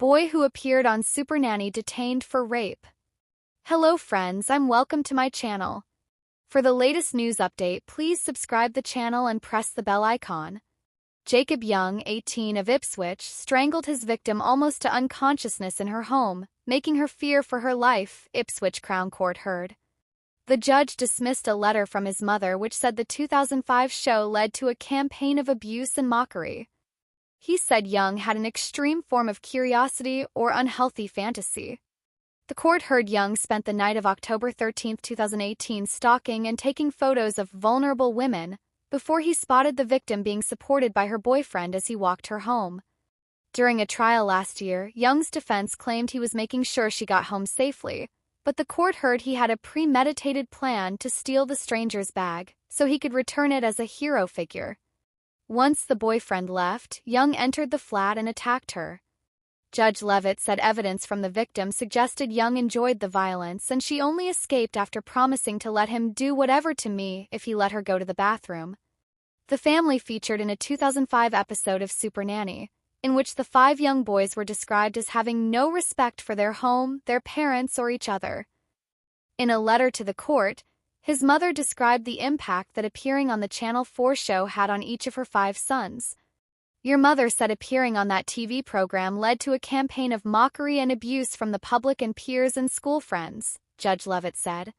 Boy who appeared on Supernanny detained for rape. Hello friends, welcome to my channel. For the latest news update, please subscribe the channel and press the bell icon. Jacob Young, 18 of Ipswich, strangled his victim almost to unconsciousness in her home, making her fear for her life, Ipswich Crown Court heard. The judge dismissed a letter from his mother which said the 2005 show led to a campaign of abuse and mockery. He said Young had an extreme form of curiosity or unhealthy fantasy. The court heard Young spent the night of October 13, 2018 stalking and taking photos of vulnerable women before he spotted the victim being supported by her boyfriend as he walked her home. During a trial last year, Young's defense claimed he was making sure she got home safely, but the court heard he had a premeditated plan to steal the stranger's bag so he could return it as a hero figure. Once the boyfriend left, Young entered the flat and attacked her. Judge Levitt said evidence from the victim suggested Young enjoyed the violence and she only escaped after promising to let him do whatever to me if he let her go to the bathroom. The family featured in a 2005 episode of Supernanny, in which the 5 young boys were described as having no respect for their home, their parents, or each other. In a letter to the court, his mother described the impact that appearing on the Channel 4 show had on each of her 5 sons. Your mother said appearing on that TV program led to a campaign of mockery and abuse from the public and peers and school friends, Judge Levitt said.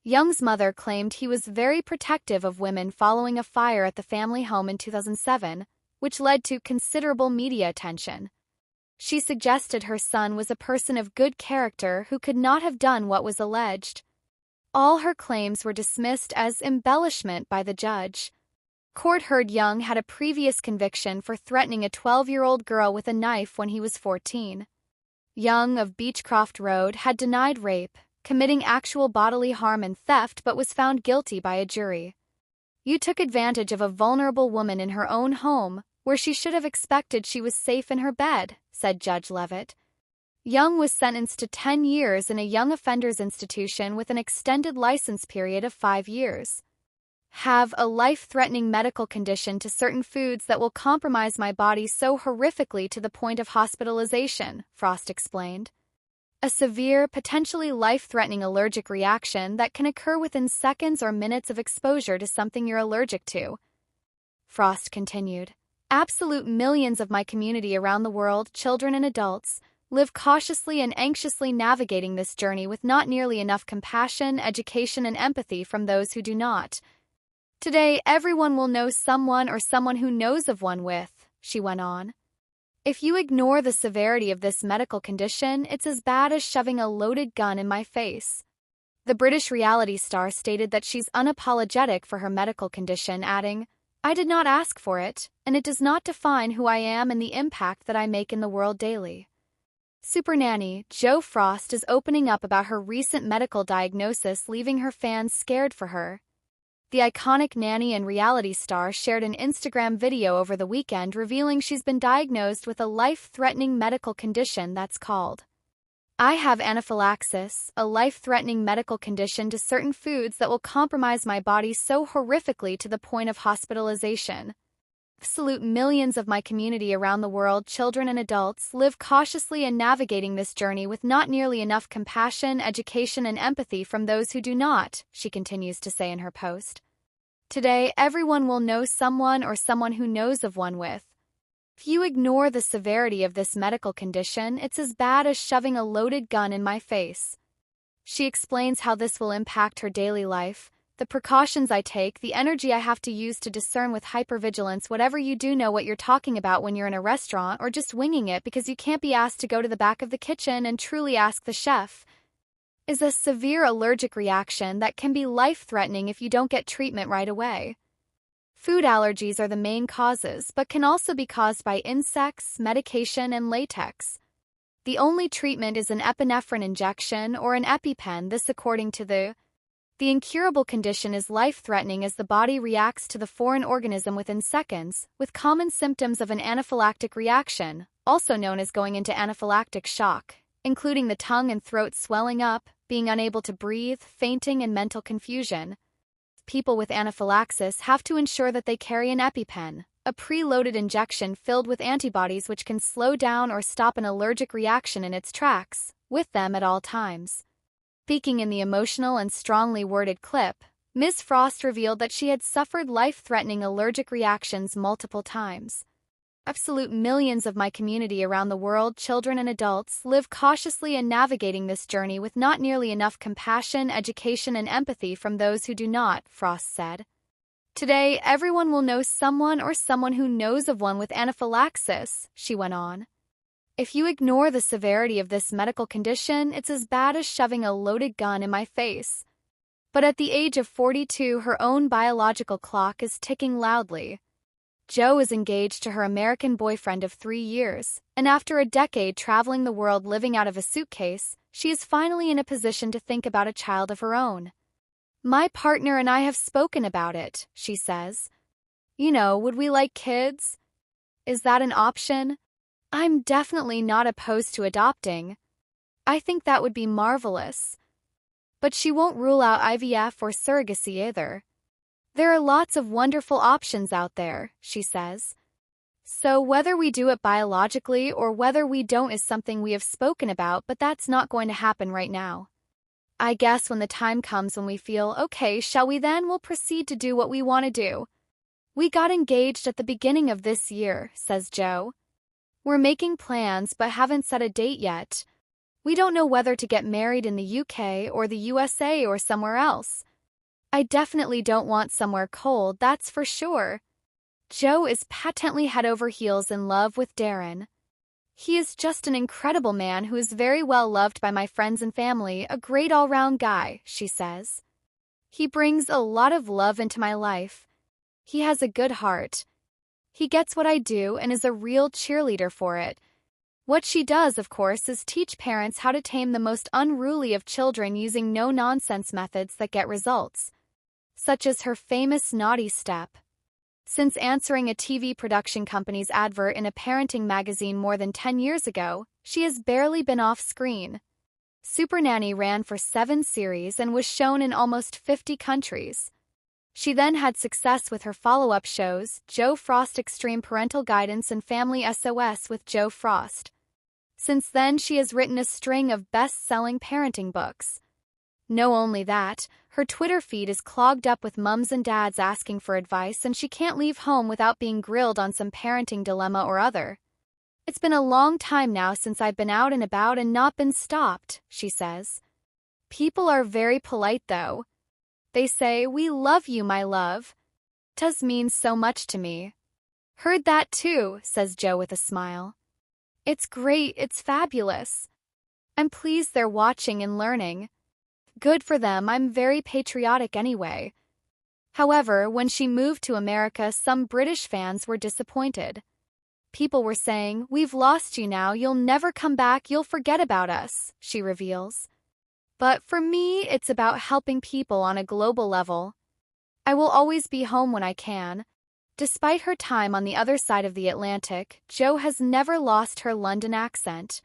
Young's mother claimed he was very protective of women following a fire at the family home in 2007, which led to considerable media attention. She suggested her son was a person of good character who could not have done what was alleged. All her claims were dismissed as embellishment by the judge. Court heard Young had a previous conviction for threatening a 12-year-old girl with a knife when he was 14. Young of Beechcroft Road had denied rape, committing actual bodily harm and theft, but was found guilty by a jury. You took advantage of a vulnerable woman in her own home, where she should have expected she was safe in her bed, said Judge Levitt. Young was sentenced to 10 years in a young offenders institution with an extended license period of 5 years. Have a life-threatening medical condition to certain foods that will compromise my body so horrifically to the point of hospitalization, Frost explained. A severe, potentially life-threatening allergic reaction that can occur within seconds or minutes of exposure to something you're allergic to. Frost continued. Absolute millions of my community around the world, children and adults, live cautiously and anxiously navigating this journey with not nearly enough compassion, education, and empathy from those who do not. Today, everyone will know someone or someone who knows of one with, she went on. If you ignore the severity of this medical condition, it's as bad as shoving a loaded gun in my face. The British reality star stated that she's unapologetic for her medical condition, adding, I did not ask for it, and it does not define who I am and the impact that I make in the world daily. Supernanny, Jo Frost is opening up about her recent medical diagnosis, leaving her fans scared for her. The iconic nanny and reality star shared an Instagram video over the weekend revealing she's been diagnosed with a life-threatening medical condition that's called I have anaphylaxis, a life-threatening medical condition to certain foods that will compromise my body so horrifically to the point of hospitalization. Absolute millions of my community around the world, children and adults, live cautiously and navigating this journey with not nearly enough compassion, education, and empathy from those who do not, she continues to say in her post. Today, everyone will know someone or someone who knows of one with. If you ignore the severity of this medical condition, it's as bad as shoving a loaded gun in my face. She explains how this will impact her daily life, the precautions I take, the energy I have to use to discern with hypervigilance whatever you do know what you're talking about when you're in a restaurant or just winging it because you can't be asked to go to the back of the kitchen and truly ask the chef. Is a severe allergic reaction that can be life-threatening if you don't get treatment right away. Food allergies are the main causes, but can also be caused by insects, medication, and latex. The only treatment is an epinephrine injection or an EpiPen, this according to the incurable condition is life-threatening as the body reacts to the foreign organism within seconds, with common symptoms of an anaphylactic reaction, also known as going into anaphylactic shock, including the tongue and throat swelling up, being unable to breathe, fainting, and mental confusion. People with anaphylaxis have to ensure that they carry an EpiPen, a preloaded injection filled with antibodies which can slow down or stop an allergic reaction in its tracks, with them at all times. Speaking in the emotional and strongly worded clip, Ms. Frost revealed that she had suffered life-threatening allergic reactions multiple times. Absolute millions of my community around the world, children and adults, live cautiously and navigating this journey with not nearly enough compassion, education, and empathy from those who do not, Frost said. Today, everyone will know someone or someone who knows of one with anaphylaxis, she went on. If you ignore the severity of this medical condition, it's as bad as shoving a loaded gun in my face. But at the age of 42, her own biological clock is ticking loudly. Jo is engaged to her American boyfriend of 3 years, and after a decade traveling the world living out of a suitcase, she is finally in a position to think about a child of her own. My partner and I have spoken about it, she says. You know, would we like kids? Is that an option? I'm definitely not opposed to adopting. I think that would be marvelous. But she won't rule out IVF or surrogacy either. There are lots of wonderful options out there, she says. So whether we do it biologically or whether we don't is something we have spoken about, but that's not going to happen right now. I guess when the time comes when we feel, okay, shall we then, we'll proceed to do what we want to do. We got engaged at the beginning of this year, says Jo. We're making plans but haven't set a date yet. We don't know whether to get married in the UK or the USA or somewhere else. I definitely don't want somewhere cold, that's for sure. Jo is patently head over heels in love with Darren. He is just an incredible man who is very well loved by my friends and family, a great all-round guy, she says. He brings a lot of love into my life. He has a good heart. He gets what I do and is a real cheerleader for it. What she does, of course, is teach parents how to tame the most unruly of children using no-nonsense methods that get results, such as her famous naughty step. Since answering a TV production company's advert in a parenting magazine more than 10 years ago, she has barely been off-screen. Supernanny ran for 7 series and was shown in almost 50 countries. She then had success with her follow-up shows, Jo Frost Extreme Parental Guidance and Family SOS with Jo Frost. Since then, she has written a string of best-selling parenting books. No only that, her Twitter feed is clogged up with mums and dads asking for advice, and she can't leave home without being grilled on some parenting dilemma or other. It's been a long time now since I've been out and about and not been stopped, she says. People are very polite though. They say, "We love you, my love." Does mean so much to me. Heard that too, says Jo with a smile. It's great, it's fabulous. I'm pleased they're watching and learning. Good for them, I'm very patriotic anyway. However, when she moved to America, some British fans were disappointed. People were saying, "We've lost you now, you'll never come back, you'll forget about us," she reveals. But for me, it's about helping people on a global level. I will always be home when I can. Despite her time on the other side of the Atlantic, Jo has never lost her London accent.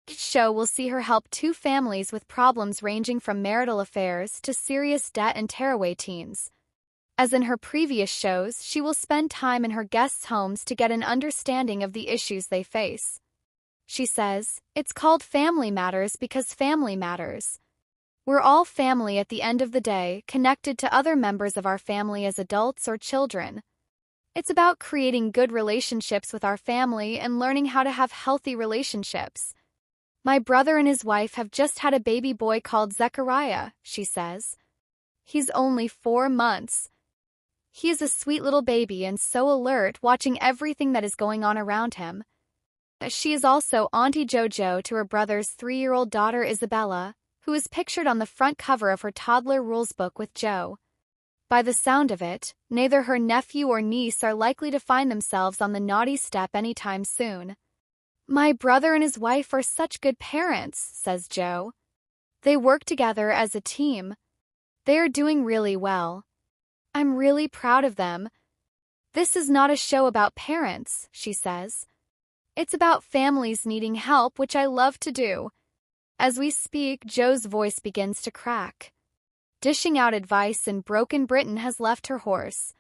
Each show will see her help 2 families with problems ranging from marital affairs to serious debt and tearaway teens. As in her previous shows, she will spend time in her guests' homes to get an understanding of the issues they face. She says, "It's called Family Matters because family matters. We're all family at the end of the day, connected to other members of our family as adults or children. It's about creating good relationships with our family and learning how to have healthy relationships. My brother and his wife have just had a baby boy called Zechariah," she says. "He's only 4 months. He is a sweet little baby and so alert, watching everything that is going on around him." She is also Auntie JoJo to her brother's 3-year-old daughter Isabella, who is pictured on the front cover of her toddler rules book with Jo. By the sound of it, neither her nephew or niece are likely to find themselves on the naughty step anytime soon. "My brother and his wife are such good parents," says Jo. "They work together as a team. They are doing really well. I'm really proud of them. This is not a show about parents," she says. "It's about families needing help, which I love to do." As we speak, Jo's voice begins to crack. Dishing out advice in broken Britain has left her hoarse.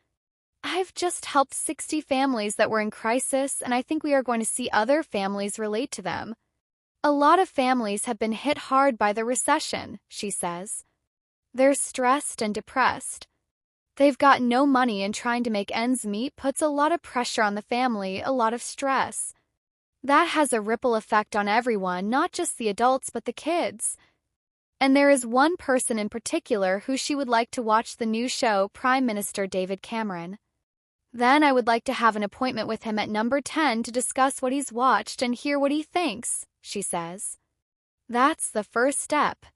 I've just helped 60 families that were in crisis, and I think we are going to see other families relate to them. A lot of families have been hit hard by the recession, she says. They're stressed and depressed. They've got no money, and trying to make ends meet puts a lot of pressure on the family, a lot of stress. That has a ripple effect on everyone, not just the adults but the kids. And there is one person in particular who she would like to watch the new show, Prime Minister David Cameron. Then I would like to have an appointment with him at number 10 to discuss what he's watched and hear what he thinks, she says. That's the first step.